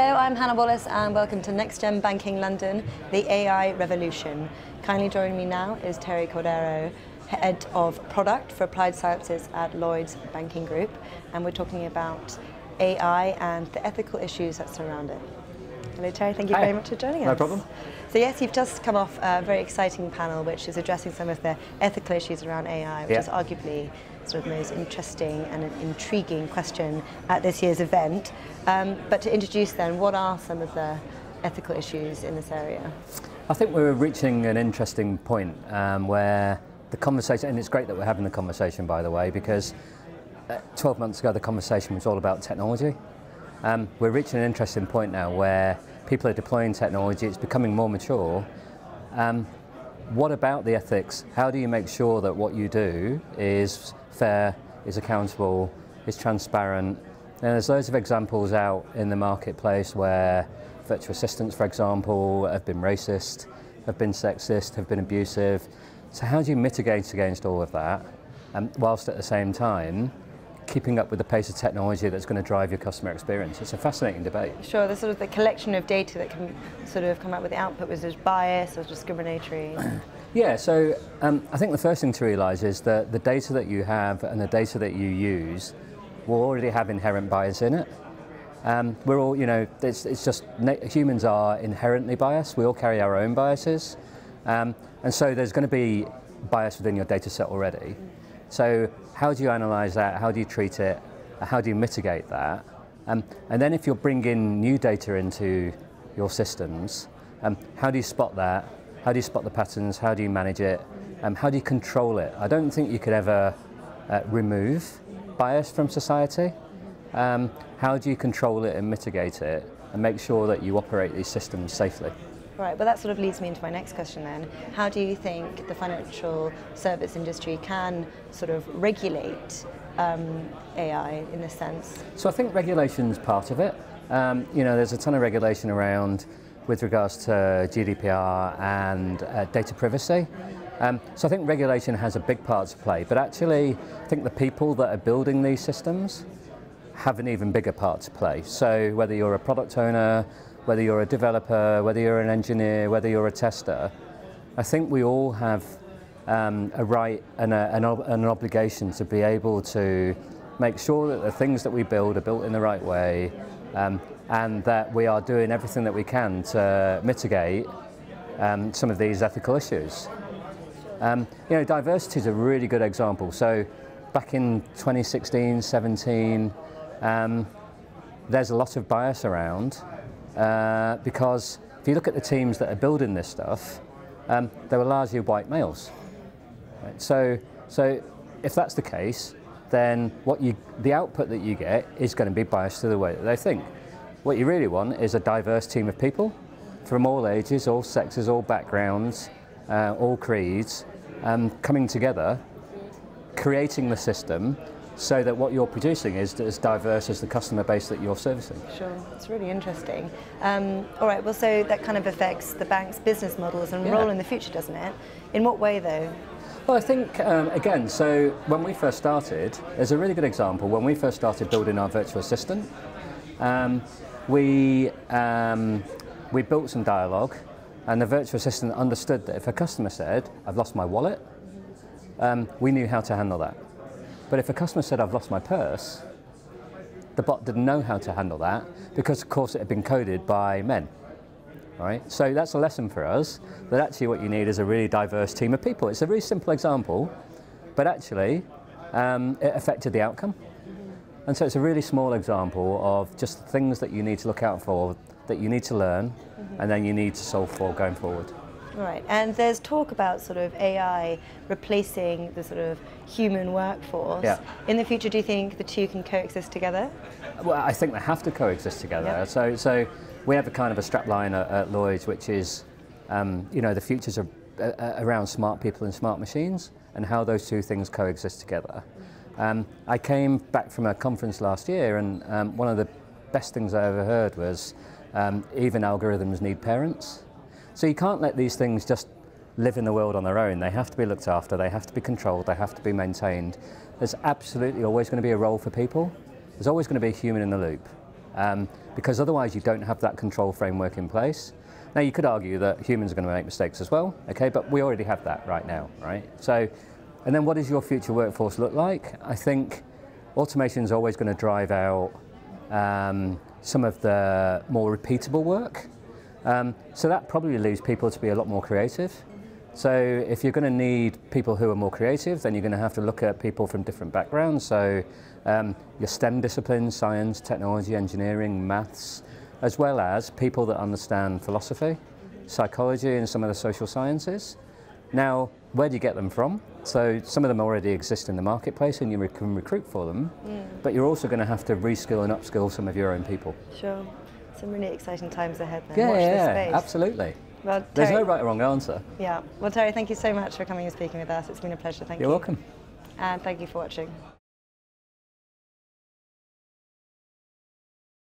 Hello, I'm Hannah Wallace and welcome to NextGen Banking London, the AI revolution. Kindly joining me now is Terry Cordeiro, Head of Product for Applied Sciences at Lloyds Banking Group, and we're talking about AI and the ethical issues that surround it. Hello Terry, thank you very much for joining us. No problem. So yes, you've just come off a very exciting panel which is addressing some of the ethical issues around AI, which is arguably sort of the most interesting and an intriguing question at this year's event. But to introduce then, what are some of the ethical issues in this area? I think we're reaching an interesting point where the conversation, and it's great that we're having the conversation by the way, because 12 months ago the conversation was all about technology. We're reaching an interesting point now where people are deploying technology, it's becoming more mature. What about the ethics? How do you make sure that what you do is fair, is accountable, is transparent? And there's loads of examples out in the marketplace where virtual assistants, for example, have been racist, have been sexist, have been abusive. So how do you mitigate against all of that, whilst at the same time keeping up with the pace of technology that's going to drive your customer experience? It's a fascinating debate. Sure, there's sort of the collection of data that can sort of come out with the output. Was there bias or discriminatory? Yeah, so I think the first thing to realise is that the data that you have and the data that you use will already have inherent bias in it. We're all, you know, it's just, humans are inherently biased. We all carry our own biases. And so there's going to be bias within your data set already. So how do you analyse that? How do you treat it? How do you mitigate that? And then if you're bringing new data into your systems, how do you spot that? How do you spot the patterns? How do you manage it? How do you control it? I don't think you could ever remove bias from society. How do you control it and mitigate it and make sure that you operate these systems safely? Right, but that sort of leads me into my next question then. How do you think the financial service industry can sort of regulate AI in this sense? So I think regulation's part of it. You know, there's a ton of regulation around with regards to GDPR and data privacy. So I think regulation has a big part to play, but actually I think the people that are building these systems have an even bigger part to play. So whether you're a product owner, whether you're a developer, whether you're an engineer, whether you're a tester, I think we all have a right and an obligation to be able to make sure that the things that we build are built in the right way, and that we are doing everything that we can to mitigate some of these ethical issues. You know, diversity is a really good example. So back in 2016, 17, there's a lot of bias around because if you look at the teams that are building this stuff, they were largely white males. Right? So if that's the case, then the output that you get is going to be biased to the way that they think. What you really want is a diverse team of people from all ages, all sexes, all backgrounds, all creeds, coming together, creating the system so that what you're producing is as diverse as the customer base that you're servicing. Sure, it's really interesting. All right, well, so that kind of affects the bank's business models and role in the future, doesn't it? In what way, though? Well, I think, again, so when we first started, there's a really good example. When we first started building our virtual assistant, we built some dialogue, and the virtual assistant understood that if a customer said, "I've lost my wallet," we knew how to handle that. But if a customer said, "I've lost my purse," the bot didn't know how to handle that because, of course, it had been coded by men. Right? So that's a lesson for us, that actually what you need is a really diverse team of people. It's a really simple example, but actually it affected the outcome. And so it's a really small example of just things that you need to look out for, that you need to learn, and then you need to solve for going forward. Right, and there's talk about sort of AI replacing the sort of human workforce. Yeah. In the future, do you think the two can coexist together? Well, I think they have to coexist together. Yeah. So we have a kind of a strapline at Lloyds, which is, you know, the futures are around smart people and smart machines, and how those two things coexist together. I came back from a conference last year, and one of the best things I ever heard was even algorithms need parents. So you can't let these things just live in the world on their own. They have to be looked after, they have to be controlled, they have to be maintained. There's absolutely always going to be a role for people. There's always going to be a human in the loop. because otherwise you don't have that control framework in place. Now you could argue that humans are going to make mistakes as well, okay, but we already have that right now, right? So, and then what does your future workforce look like? I think automation is always going to drive out some of the more repeatable work. So that probably leaves people to be a lot more creative. So if you're going to need people who are more creative, then you're going to have to look at people from different backgrounds. So your STEM disciplines, science, technology, engineering, maths, as well as people that understand philosophy, psychology, and some of the social sciences. Now, where do you get them from? So some of them already exist in the marketplace and you can recruit for them, but you're also going to have to reskill and upskill some of your own people. Sure. Some really exciting times ahead then. Yeah, Watch this space. Absolutely. Well, there's Terry, no right or wrong answer. Yeah. Well, Terry, thank you so much for coming and speaking with us. It's been a pleasure. Thank you. You're welcome. And thank you for watching.